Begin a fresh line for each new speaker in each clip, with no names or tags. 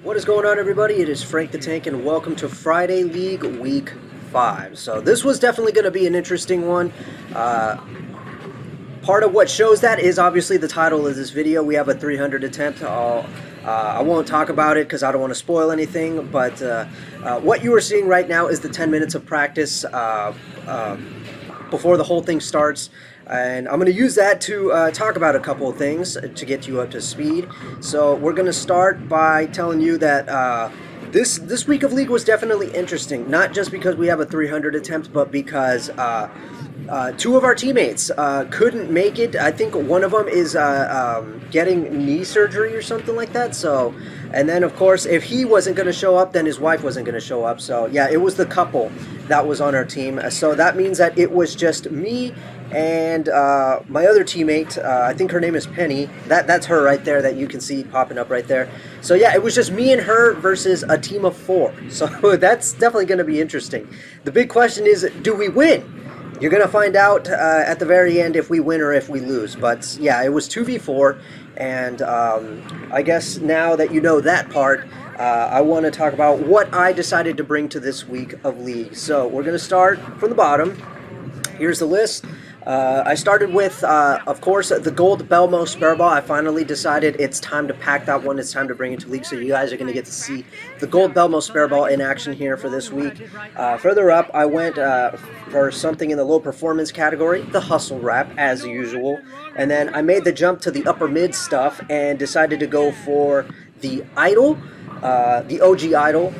What is going on, everybody? It is Frank the Tank, and welcome to Friday League Week 5. So this was definitely going to be an interesting one. Part of what shows that is obviously the title of this video. We have a 300 attempt. I won't talk about it because I don't want to spoil anything, but what you are seeing right now is the 10 minutes of practice before the whole thing starts. And I'm going to use that to talk about a couple of things to get you up to speed. So we're going to start by telling you that this week of League was definitely interesting. Not just because we have a 300 attempt, but because two of our teammates couldn't make it. I think one of them is getting knee surgery or something like that. So, and then of course, if he wasn't going to show up, then his wife wasn't going to show up. So yeah, it was the couple that was on our team. So that means that it was just me and my other teammate. I think her name is Penny. That's her right there that you can see popping up right there. So yeah, it was just me and her versus a team of 4. So that's definitely going to be interesting. The big question is, do we win? You're going to find out at the very end if we win or if we lose. But yeah, it was 2v4. And I guess now that you know that part, I want to talk about what I decided to bring to this week of League. So we're going to start from the bottom. Here's the list. I started with, of course, the gold Belmo spare ball. I finally decided it's time to pack that one. It's time to bring it to League, so you guys are going to get to see the gold Belmo spare ball in action here for this week. Further up, I went for something in the low performance category, the hustle wrap, as usual. And then I made the jump to the upper mid stuff and decided to go for the idol, the OG idol.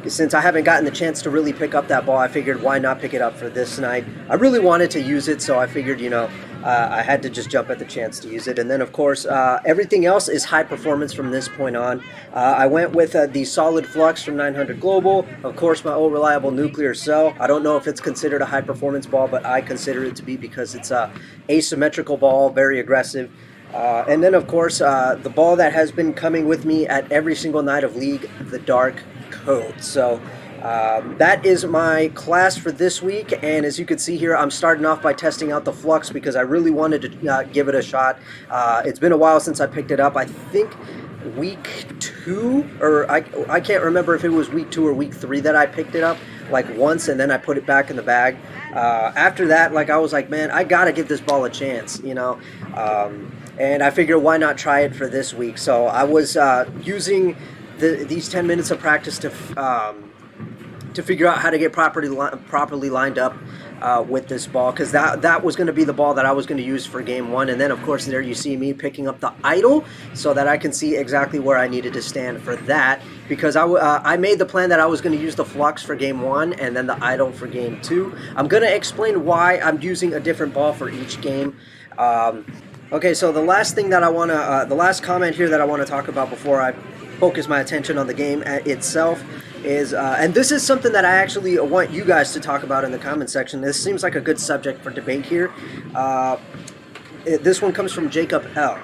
Since I haven't gotten the chance to really pick up that ball, I figured why not pick it up for this night. I really wanted to use it, so I figured, I had to just jump at the chance to use it. And then, of course, everything else is high performance from this point on. I went with the Solid Flux from 900 Global. Of course, my old reliable Nuclear Cell. I don't know if it's considered a high performance ball, but I consider it to be because it's a asymmetrical ball, very aggressive. And then, of course, the ball that has been coming with me at every single night of League, the Dark Code. So that is my class for this week, and as you can see here, I'm starting off by testing out the Flux because I really wanted to give it a shot. It's been a while since I picked it up. I think week 2, or I can't remember if it was week 2 or week 3 that I picked it up, like once, and then I put it back in the bag. After that, I was like, man, I gotta give this ball a chance, and I figured why not try it for this week. So I was using these 10 minutes of practice to figure out how to get properly lined up with this ball, because that was going to be the ball that I was going to use for game 1. And then, of course, there you see me picking up the idol so that I can see exactly where I needed to stand for that, because I made the plan that I was going to use the Flux for game 1 and then the idol for game 2. I'm going to explain why I'm using a different ball for each game. Okay, so the last thing that I want to, the last comment here that I want to talk about before I focus my attention on the game itself is, and this is something that I actually want you guys to talk about in the comment section. This seems like a good subject for debate here. This one comes from Jacob L.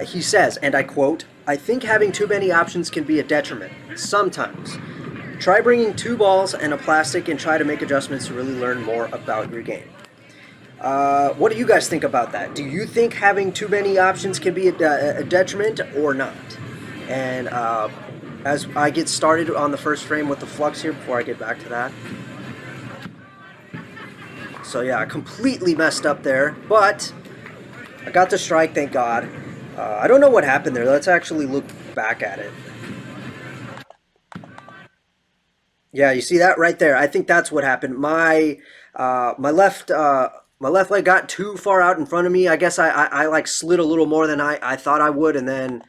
He says, and I quote, "I think having too many options can be a detriment, sometimes. Try bringing 2 balls and a plastic and try to make adjustments to really learn more about your game." What do you guys think about that? Do you think having too many options can be a detriment or not? And as I get started on the first frame with the Flux here, before I get back to that. So yeah, I completely messed up there, but I got the strike, thank God. I don't know what happened there. Let's actually look back at it. Yeah, you see that right there? I think that's what happened. My left leg got too far out in front of me. I guess I like slid a little more than I thought I would, and then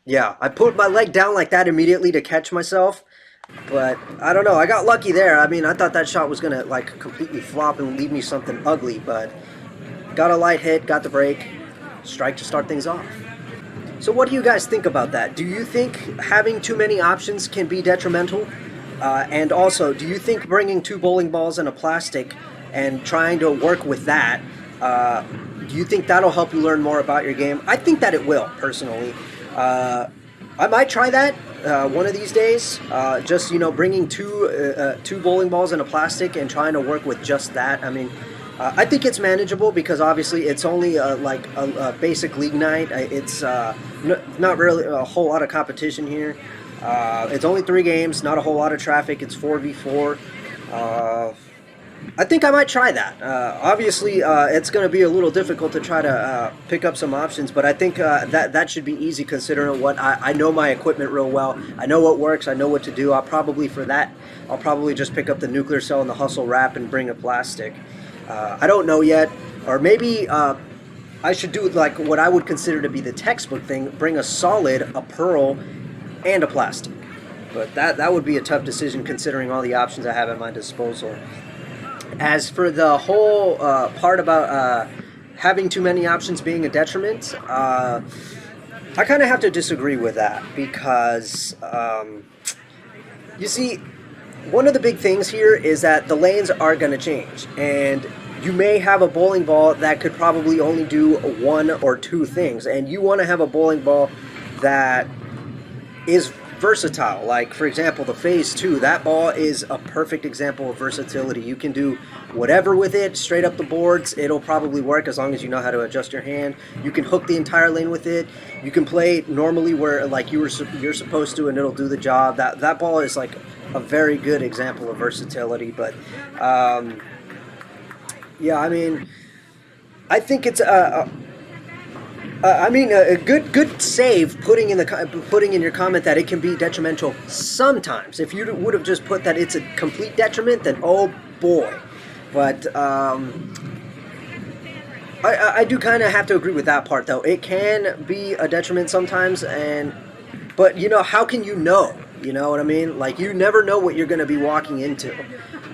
yeah, I put my leg down like that immediately to catch myself. But I don't know, I got lucky there. I mean, I thought that shot was gonna like completely flop and leave me something ugly, but got a light hit, got the break, strike to start things off. So what do you guys think about that? Do you think having too many options can be detrimental? And also, do you think bringing 2 bowling balls and a plastic and trying to work with that, do you think that'll help you learn more about your game? I think that it will, personally. I might try that one of these days. Just bringing two bowling balls and a plastic and trying to work with just that. I mean, I think it's manageable because obviously it's only like a basic league night. It's not really a whole lot of competition here. It's only 3 games, not a whole lot of traffic. It's 4v4. Uh, I think I might try that. Obviously, it's going to be a little difficult to try to pick up some options, but I think that should be easy considering what I know my equipment real well. I know what works. I know what to do. I'll probably just pick up the nuclear cell and the hustle wrap and bring a plastic. I don't know yet, or maybe I should do like what I would consider to be the textbook thing: bring a solid, a pearl, and a plastic. But that would be a tough decision considering all the options I have at my disposal. As for the whole part about having too many options being a detriment, I kind of have to disagree with that because you see, one of the big things here is that the lanes are going to change, and you may have a bowling ball that could probably only do 1 or 2 things, and you want to have a bowling ball that is versatile. Like, for example, the Phase 2, that ball is a perfect example of versatility. You can do whatever with it, straight up the boards. It'll probably work as long as you know how to adjust your hand. You can hook the entire lane with it. You can play normally where like you're supposed to, and it'll do the job. That ball is like a very good example of versatility. But yeah, I mean, I think it's a good save. Putting in your comment that it can be detrimental sometimes. If you would have just put that it's a complete detriment, then oh boy. But I do kind of have to agree with that part, though. It can be a detriment sometimes, but you know, how can you know? You know what I mean? Like, you never know what you're going to be walking into.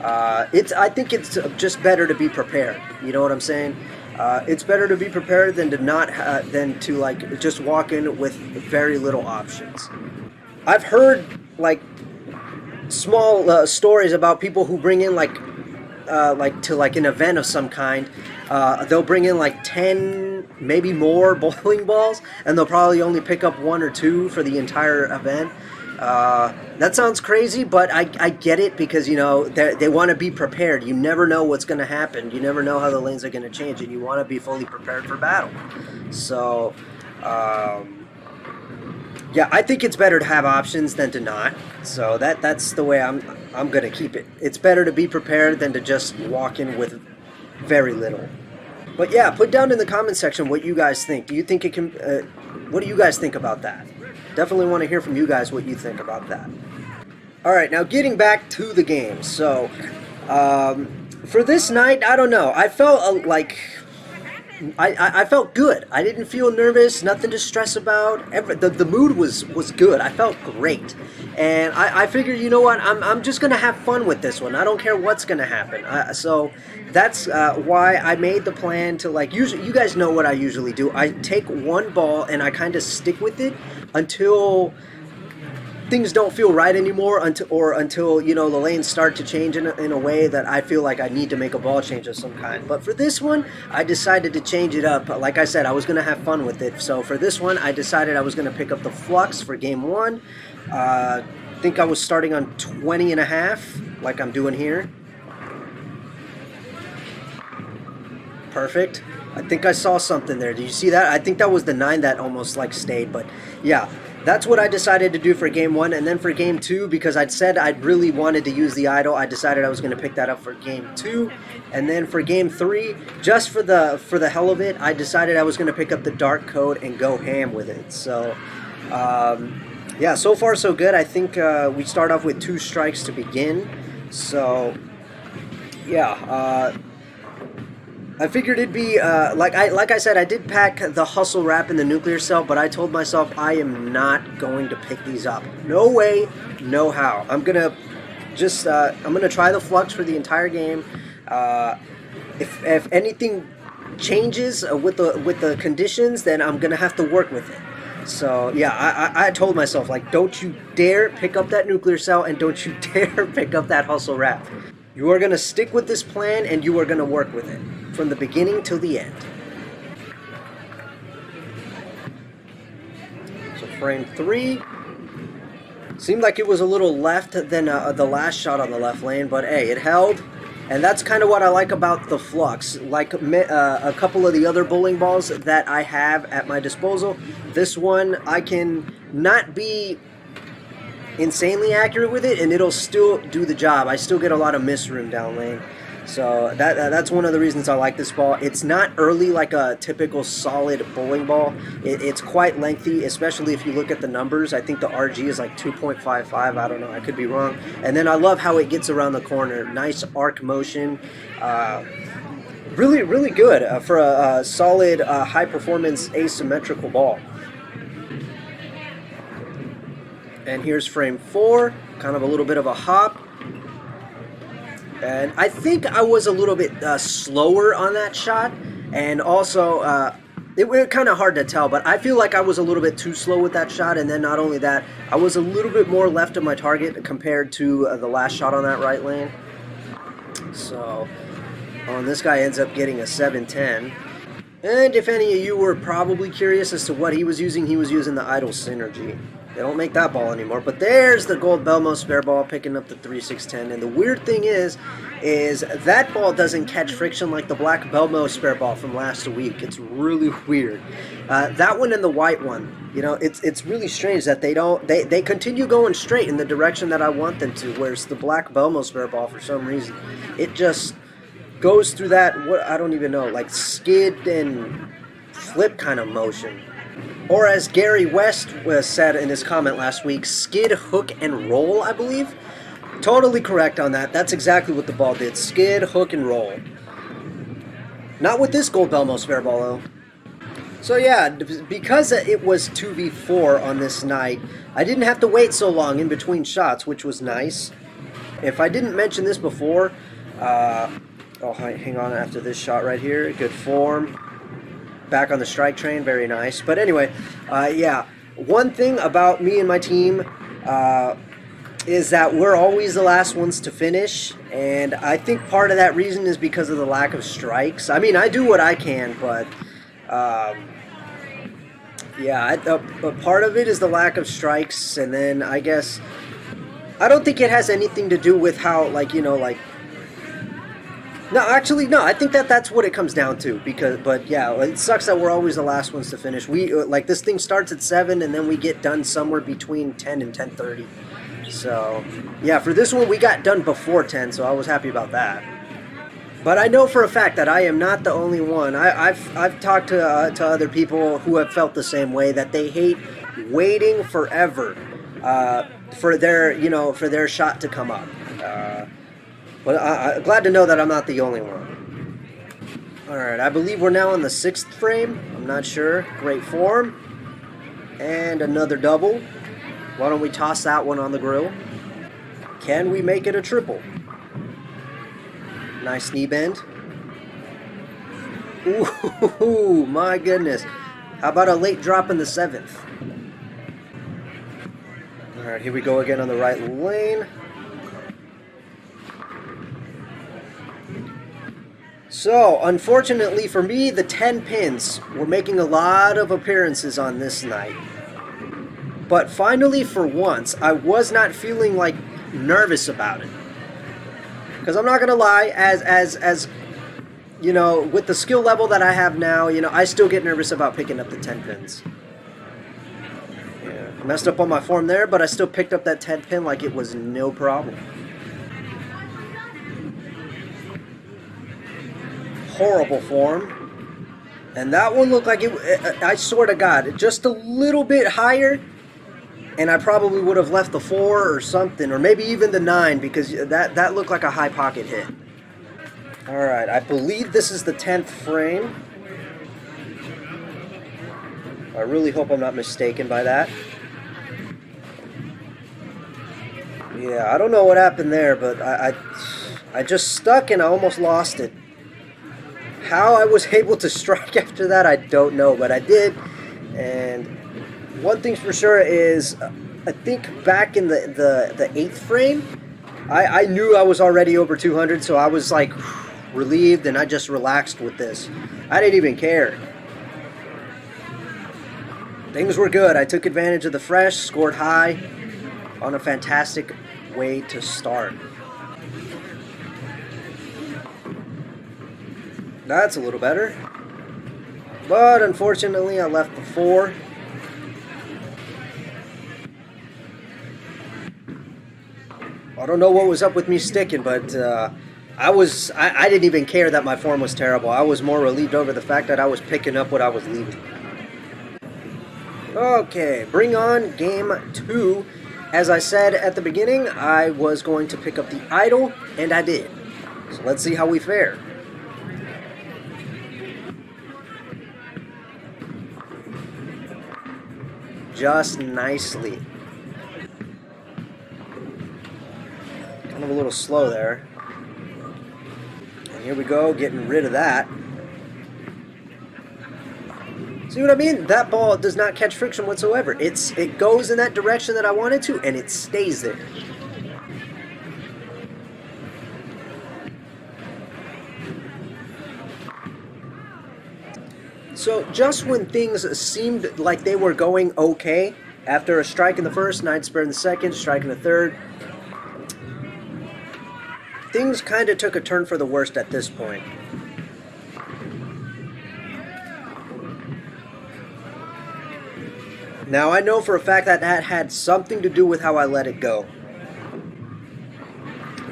I think it's just better to be prepared. You know what I'm saying? It's better to be prepared than to like just walk in with very little options. I've heard like small stories about people who bring in like to like an event of some kind. They'll bring in like 10, maybe more bowling balls, and they'll probably only pick up 1 or 2 for the entire event. That sounds crazy, but I get it because, you know, they want to be prepared. You never know what's going to happen. You never know how the lanes are going to change, and you want to be fully prepared for battle. So, yeah, I think it's better to have options than to not. So that's the way I'm going to keep it. It's better to be prepared than to just walk in with very little. But yeah, put down in the comment section what you guys think. Do you think it can? What do you guys think about that? Definitely want to hear from you guys what you think about that. All right, now getting back to the game. So, for this night, I don't know. I felt like I felt good. I didn't feel nervous. Nothing to stress about. The mood was good. I felt great, and I figured, you know what? I'm just gonna have fun with this one. I don't care what's gonna happen. So that's why I made the plan to, like, usually, you guys know what I usually do. I take one ball and I kind of stick with it until things don't feel right anymore, until you know, the lanes start to change in a way that I feel like I need to make a ball change of some kind. But for this one, I decided to change it up. Like I said, I was going to have fun with it. So for this one, I decided I was going to pick up the flux for game 1. I think I was starting on 20 and a half, like I'm doing here. Perfect. I think I saw something there. Did you see that? I think that was the 9 that almost like stayed. But yeah, that's what I decided to do for game 1. And then for game 2, because I'd said I'd really wanted to use the idol, I decided I was going to pick that up for game 2. And then for game 3, just for the hell of it, I decided I was going to pick up the dark code and go ham with it. So yeah, so far so good. I think we start off with 2 strikes to begin. So yeah, I figured it'd be like I said, I did pack the hustle wrap and the nuclear cell, but I told myself I am not going to pick these up. No way, no how. I'm gonna try the flux for the entire game. If anything changes with the conditions, then I'm gonna have to work with it. So yeah, I told myself, like, don't you dare pick up that nuclear cell, and don't you dare pick up that hustle wrap. You are gonna stick with this plan, and you are gonna work with it from the beginning till the end. So frame 3 seemed like it was a little left than the last shot on the left lane, but hey, it held. And that's kind of what I like about the Flux. Like a couple of the other bowling balls that I have at my disposal, this one I can not be insanely accurate with it, and it'll still do the job. I still get a lot of miss room down lane. So that's one of the reasons I like this ball. It's not early like a typical solid bowling ball. It's quite lengthy, especially if you look at the numbers. I think the RG is like 2.55. I don't know. I could be wrong. And then I love how it gets around the corner. Nice arc motion. Really, really good for a solid, high-performance asymmetrical ball. And here's frame 4. Kind of a little bit of a hop. And I think I was a little bit slower on that shot, and also it was kind of hard to tell, but I feel like I was a little bit too slow with that shot, and then not only that, I was a little bit more left of my target compared to the last shot on that right lane. So, and this guy ends up getting a 7-10. And if any of you were probably curious as to what he was using the Idle Synergy. They don't make that ball anymore, but there's the gold Belmo spare ball picking up the 3-6-10. And the weird thing is that ball doesn't catch friction like the black Belmo spare ball from last week. It's really weird. That one and the white one, you know, it's really strange that they continue going straight in the direction that I want them to, whereas the black Belmo spare ball, for some reason, it just goes through that, what I don't even know, like skid and flip kind of motion. Or as Gary West said in his comment last week, skid, hook, and roll, I believe. Totally correct on that. That's exactly what the ball did. Skid, hook, and roll. Not with this gold Belmo spare ball, though. So yeah, because it was 2v4 on this night, I didn't have to wait so long in between shots, which was nice. If I didn't mention this before, oh, hang on after this shot right here. Good form. Back on the strike train, very nice. But anyway, yeah, one thing about me and my team is that we're always the last ones to finish, and I think part of that reason is because of the lack of strikes. I mean, I do what I can, but yeah, a part of it is the lack of strikes, and then I guess I don't think it has anything to do with how, like, you know, like, no, actually, no. I think that's what it comes down to. But yeah, it sucks that we're always the last ones to finish. We like this thing starts at 7, and then we get done somewhere between 10 and 10:30. So yeah, for this one we got done before 10, so I was happy about that. But I know for a fact that I am not the only one. I've talked to other people who have felt the same way, that they hate waiting forever for their shot to come up. But I'm glad to know that I'm not the only one. Alright, I believe we're now on the 6th frame. I'm not sure. Great form. And another double. Why don't we toss that one on the grill? Can we make it a triple? Nice knee bend. Ooh, my goodness. How about a late drop in the 7th? Alright, here we go again on the right lane. So, unfortunately for me, the 10 pins were making a lot of appearances on this night. But finally, for once, I was not feeling like nervous about it. Because I'm not going to lie, as you know, with the skill level that I have now, you know, I still get nervous about picking up the 10 pins. Yeah, messed up on my form there, but I still picked up that 10 pin like it was no problem. Horrible form, and that one looked like it. I swear to God, just a little bit higher, and I probably would have left the 4 or something, or maybe even the 9, because that looked like a high pocket hit. All right, I believe this is the 10th frame. I really hope I'm not mistaken by that. Yeah, I don't know what happened there, but I just stuck and I almost lost it. How I was able to strike after that, I don't know, but I did. And one thing's for sure is, I think back in the 8th frame, I knew I was already over 200, so I was like relieved, and I just relaxed with this. I didn't even care. Things were good. I took advantage of the fresh, scored high on a fantastic way to start. That's a little better. But unfortunately, I left the 4. I don't know what was up with me sticking, but I didn't even care that my form was terrible. I was more relieved over the fact that I was picking up what I was leaving. Okay, bring on game 2. As I said at the beginning, I was going to pick up the idol, and I did. So let's see how we fare. Just nicely. Kind of a little slow there. And here we go, getting rid of that. See what I mean? That ball does not catch friction whatsoever. It goes in that direction that I want it to, and it stays there. So just when things seemed like they were going okay, after a strike in the first, 9 spare in the second, strike in the third, things kind of took a turn for the worst at this point. Now, I know for a fact that that had something to do with how I let it go.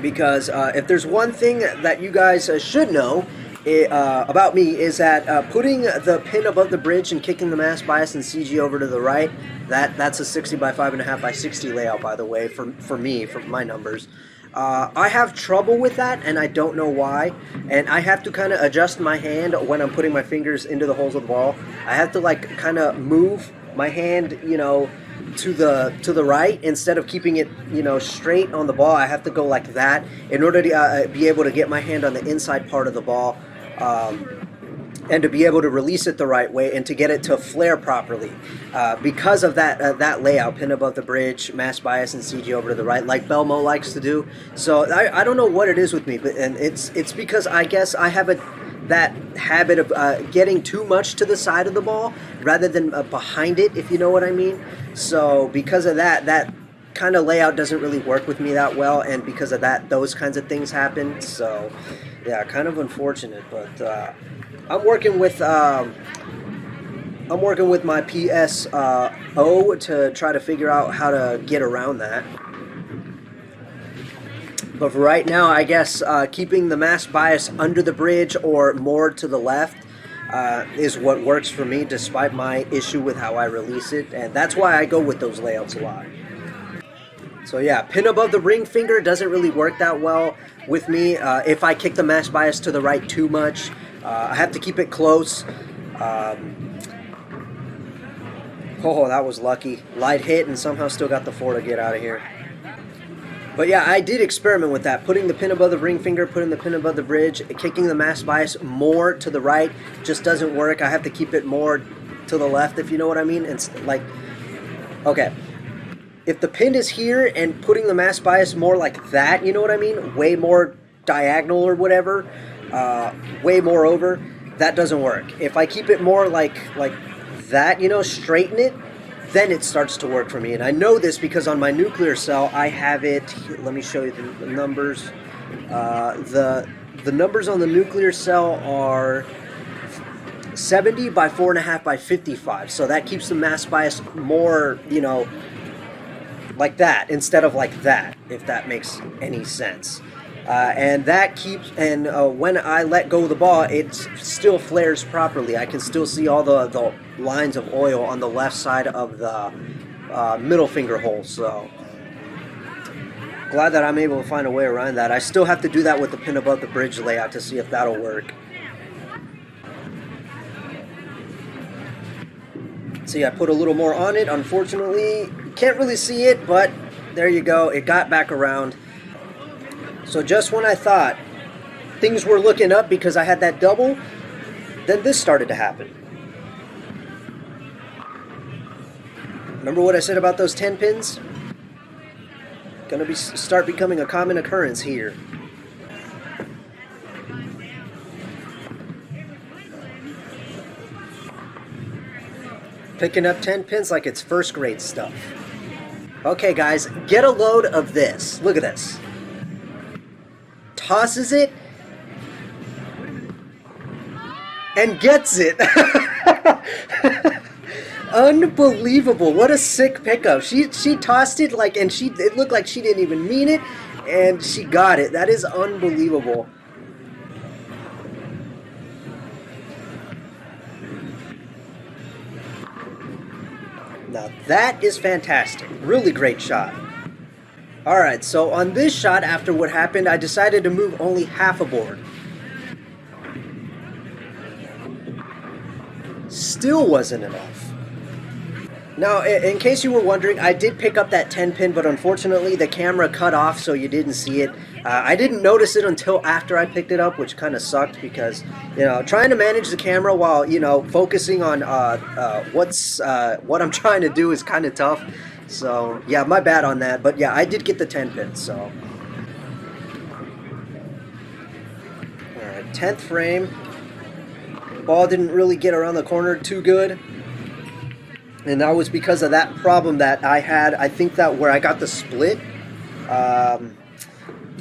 Because if there's one thing that you guys should know about me is that putting the pin above the bridge and kicking the mass bias and CG over to the right, that's a 60 by 5.5 by 60 layout, by the way, for me, for my numbers. I have trouble with that, and I don't know why. And I have to kind of adjust my hand when I'm putting my fingers into the holes of the ball. I have to like kind of move my hand, you know, to the right instead of keeping it, you know, straight on the ball. I have to go like that in order to be able to get my hand on the inside part of the ball, and to be able to release it the right way and to get it to flare properly. Because of that layout, pin above the bridge, mass bias and CG over to the right, like Belmo likes to do. So I don't know what it is with me, but and it's because I guess I have that habit of getting too much to the side of the ball rather than behind it, if you know what I mean. So because of that kind of layout doesn't really work with me that well, and because of that, those kinds of things happen. So yeah, kind of unfortunate, but I'm working with my PSO to try to figure out how to get around that. But for right now, I guess keeping the mass bias under the bridge or more to the left is what works for me, despite my issue with how I release it. And that's why I go with those layouts a lot. So yeah, pin above the ring finger doesn't really work that well with me. If I kick the mass bias to the right too much, I have to keep it close. Oh, that was lucky. Light hit and somehow still got the 4 to get out of here. But yeah, I did experiment with that. Putting the pin above the ring finger, putting the pin above the bridge, kicking the mass bias more to the right just doesn't work. I have to keep it more to the left, if you know what I mean. It's like, okay, if the pin is here and putting the mass bias more like that, you know what I mean? Way more diagonal or whatever, way more over, that doesn't work. If I keep it more like that, you know, straighten it, then it starts to work for me. And I know this because on my nuclear cell, I have it, let me show you the numbers. The numbers on the nuclear cell are 70 by 4.5 by 55. So that keeps the mass bias more, you know, like that instead of like that, if that makes any sense. And that keeps, and when I let go of the ball, it still flares properly. I can still see all the lines of oil on the left side of the middle finger hole. So glad that I'm able to find a way around that. I still have to do that with the pin above the bridge layout to see if that'll work. See, I put a little more on it. Unfortunately, can't really see it, but there you go. It got back around. So just when I thought things were looking up because I had that double, then this started to happen. Remember what I said about those 10 pins? Gonna start becoming a common occurrence here. Picking up 10 pins like it's first grade stuff. Okay guys, get a load of this. Look at this. Tosses it, and gets it. Unbelievable! What a sick pickup. She tossed it like, and it looked like she didn't even mean it, and she got it. That is unbelievable. Now that is fantastic. Really great shot. Alright, so on this shot, after what happened, I decided to move only half a board. Still wasn't enough. Now, in case you were wondering, I did pick up that 10 pin, but unfortunately the camera cut off, so you didn't see it. I didn't notice it until after I picked it up, which kind of sucked because, you know, trying to manage the camera while, you know, focusing on what I'm trying to do is kind of tough. So, yeah, my bad on that. But, yeah, I did get the 10 pin, so. Alright, 10th frame. Ball didn't really get around the corner too good. And that was because of that problem that I had. I think that where I got the split.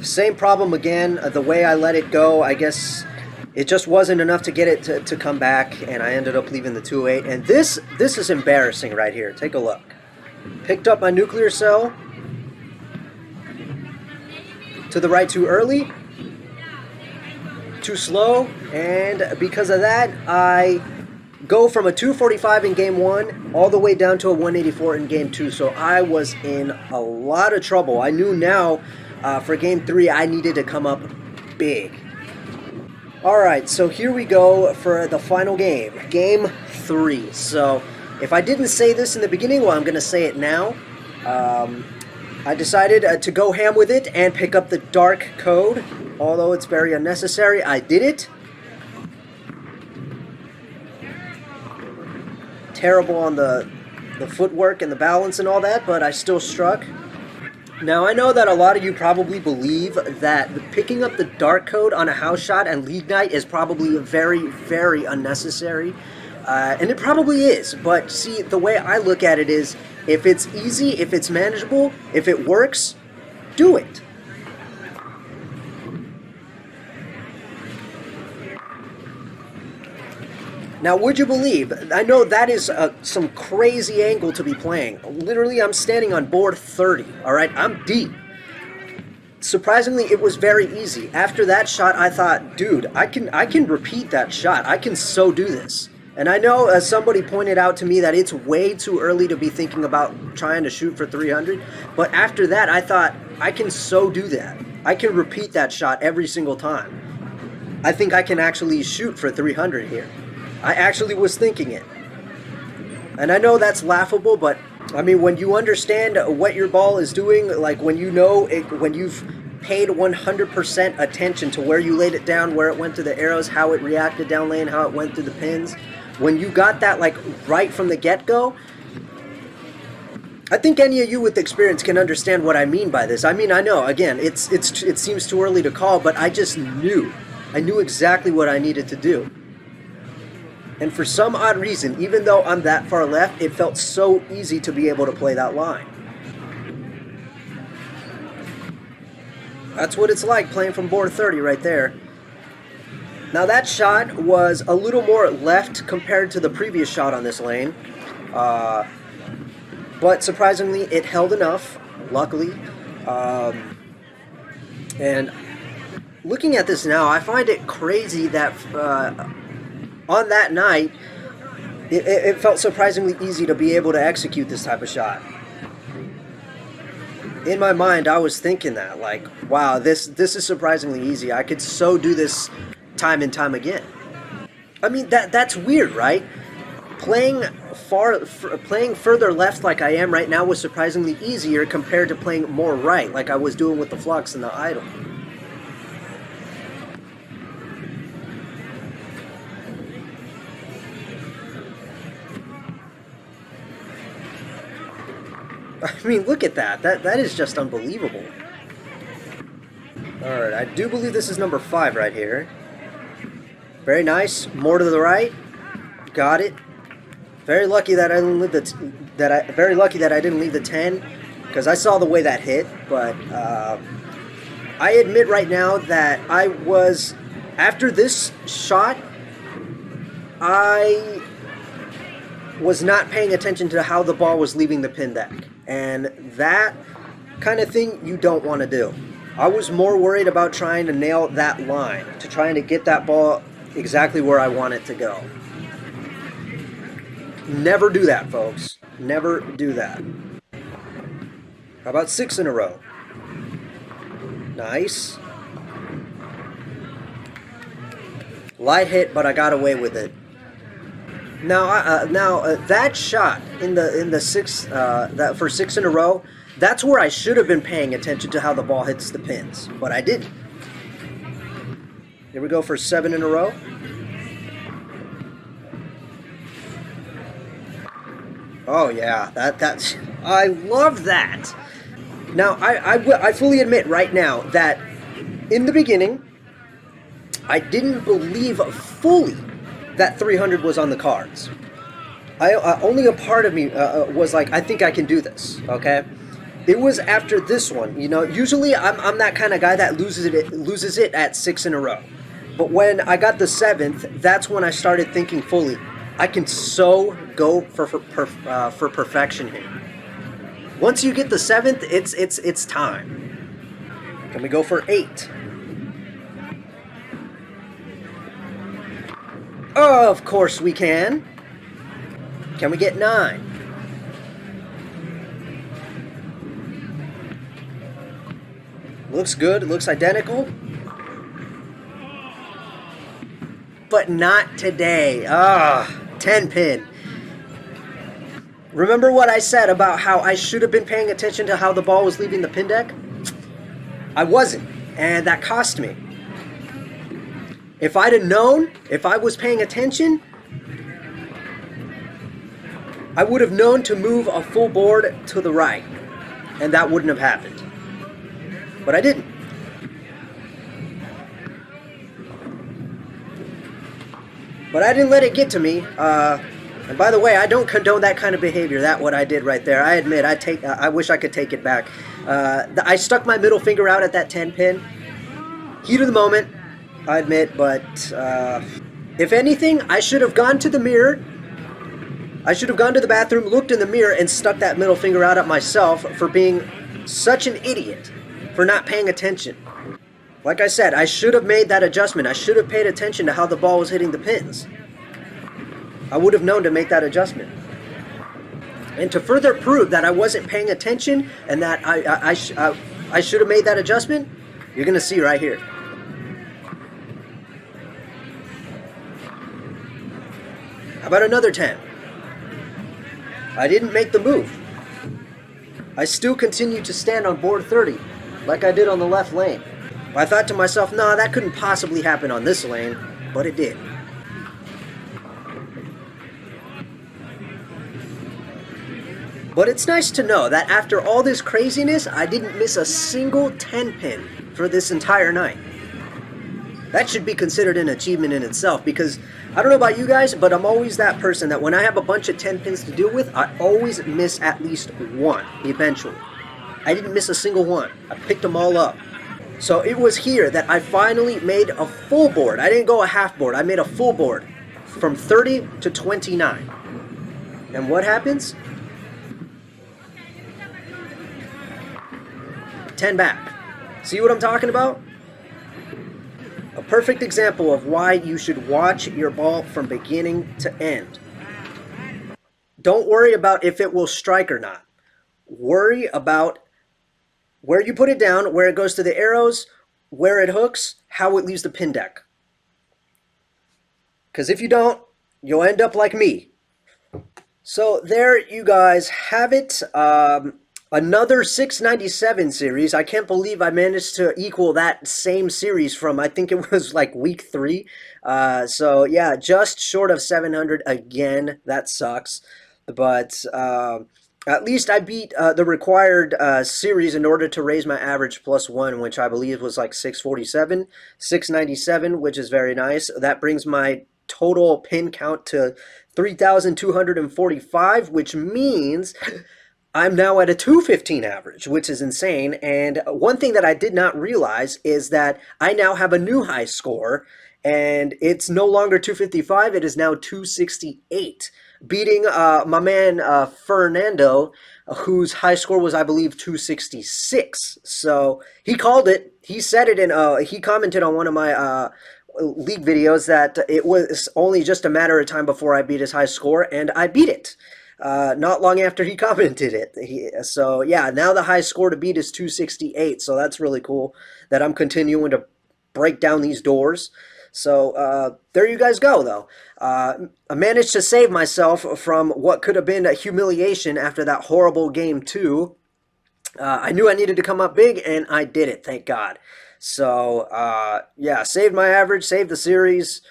Same problem again. The way I let it go, I guess it just wasn't enough to get it to come back. And I ended up leaving the 2-8. And this is embarrassing right here. Take a look. Picked up my nuclear cell. To the right too early. Too slow. And because of that, I go from a 245 in game 1 all the way down to a 184 in game 2. So I was in a lot of trouble. I knew now for game 3 I needed to come up big. Alright, so here we go for the final game. Game 3. So if I didn't say this in the beginning, well, I'm going to say it now. I decided to go ham with it and pick up the dark code. Although it's very unnecessary, I did it. Terrible on the footwork and the balance and all that, but I still struck. Now, I know that a lot of you probably believe that picking up the dark code on a house shot and league night is probably very, very unnecessary. And it probably is, but see, the way I look at it is, if it's easy, if it's manageable, if it works, do it. Now, would you believe, I know that is some crazy angle to be playing. Literally, I'm standing on board 30, alright? I'm deep. Surprisingly, it was very easy. After that shot, I thought, dude, I can repeat that shot. I can so do this. And I know somebody pointed out to me that it's way too early to be thinking about trying to shoot for 300. But after that, I thought, I can so do that. I can repeat that shot every single time. I think I can actually shoot for 300 here. I actually was thinking it. And I know that's laughable, but I mean, when you understand what your ball is doing, like when you know it, when you've paid 100% attention to where you laid it down, where it went through the arrows, how it reacted down lane, how it went through the pins, when you got that like right from the get-go, I think any of you with experience can understand what I mean by this. I mean, I know, again, it seems too early to call, but I just knew. I knew exactly what I needed to do. And for some odd reason, even though I'm that far left, it felt so easy to be able to play that line. That's what it's like playing from board 30 right there. Now that shot was a little more left compared to the previous shot on this lane. But surprisingly, it held enough, luckily. And looking at this now, I find it crazy that on that night, it felt surprisingly easy to be able to execute this type of shot. In my mind, I was thinking that, like, wow, this is surprisingly easy. I could so do this time and time again. I mean, that's weird, right? Playing further left like I am right now was surprisingly easier compared to playing more right, like I was doing with the flux and the idle. I mean, look at that. That is just unbelievable. Alright, I do believe this is number 5 right here. Very nice. More to the right. Got it. Very lucky that I didn't leave the 10, because I saw the way that hit. But I admit right now that I was, after this shot, I was not paying attention to how the ball was leaving the pin deck. And that kind of thing you don't want to do. I was more worried about trying to nail that line, to trying to get that ball exactly where I want it to go. Never do that, folks. Never do that. How about 6 in a row? Nice. Light hit, but I got away with it. Now, that shot in the six that for 6 in a row, that's where I should have been paying attention to how the ball hits the pins, but I didn't. Here we go for 7 in a row. Oh yeah, that's I love that. Now I fully admit right now that in the beginning I didn't believe fully that 300 was on the cards. Only a part of me was like, I think I can do this. Okay, it was after this one. You know, usually I'm that kind of guy that loses it at 6 in a row. But when I got the 7th, that's when I started thinking fully. I can so go for perfection here. Once you get the 7th, it's time. Can we go for 8? Oh, of course we can. Can we get 9? Looks good. It looks identical. But not today. 10 pin. Remember what I said about how I should have been paying attention to how the ball was leaving the pin deck? I wasn't, and that cost me. If I'd have known, if I was paying attention, I would have known to move a full board to the right, and that wouldn't have happened. But I didn't. But I didn't let it get to me. And by the way, I don't condone that kind of behavior. That's what I did right there. I admit, I wish I could take it back. I stuck my middle finger out at that 10 pin. Heat of the moment, I admit. But if anything, I should have gone to the mirror. I should have gone to the bathroom, looked in the mirror, and stuck that middle finger out at myself for being such an idiot, for not paying attention. Like I said, I should have made that adjustment. I should have paid attention to how the ball was hitting the pins. I would have known to make that adjustment. And to further prove that I wasn't paying attention and that I should have made that adjustment, you're going to see right here. How about another 10? I didn't make the move. I still continued to stand on board 30, like I did on the left lane. I thought to myself, nah, that couldn't possibly happen on this lane, but it did. But it's nice to know that after all this craziness, I didn't miss a single 10 pin for this entire night. That should be considered an achievement in itself, because I don't know about you guys, but I'm always that person that when I have a bunch of 10 pins to deal with, I always miss at least one eventually. I didn't miss a single one. I picked them all up. So it was here that I finally made a full board. I didn't go a half board. I made a full board from 30 to 29. And what happens? 10 back. See what I'm talking about? A perfect example of why you should watch your ball from beginning to end. Don't worry about if it will strike or not. Worry about where you put it down, where it goes to the arrows, where it hooks, how it leaves the pin deck. Because if you don't, you'll end up like me. So there you guys have it. Another 697 series. I can't believe I managed to equal that same series from, I think it was like week 3. So yeah, just short of 700 again. That sucks. But at least I beat the required series in order to raise my average +1, which I believe was like 647, 697, which is very nice. That brings my total pin count to 3,245, which means I'm now at a 215 average, which is insane. And one thing that I did not realize is that I now have a new high score, and it's no longer 255. It is now 268, beating my man Fernando, whose high score was, I believe, 266. So he called it. He said it in. He commented on one of my league videos that it was only just a matter of time before I beat his high score, and I beat it. Not long after he commented it. So yeah, now the high score to beat is 268. So that's really cool that I'm continuing to break down these doors. So there you guys go, though. I managed to save myself from what could have been a humiliation after that horrible game two. I knew I needed to come up big, and I did it, thank God. So, yeah, saved my average, saved the series.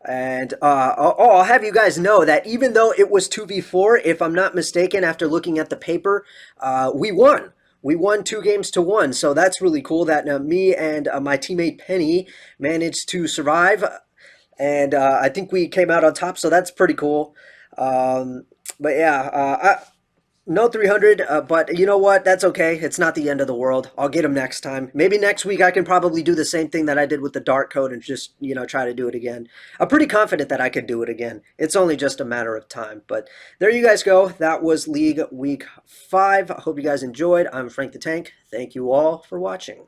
And I'll have you guys know that even though it was 2v4, if I'm not mistaken, after looking at the paper, we won. We won 2 games to 1. So that's really cool that me and my teammate Penny managed to survive. And I think we came out on top, so that's pretty cool. But yeah, no 300, but you know what? That's okay. It's not the end of the world. I'll get him next time. Maybe next week I can probably do the same thing that I did with the dark code and just, try to do it again. I'm pretty confident that I could do it again. It's only just a matter of time. But there you guys go. That was League Week 5. I hope you guys enjoyed. I'm Frank the Tank. Thank you all for watching.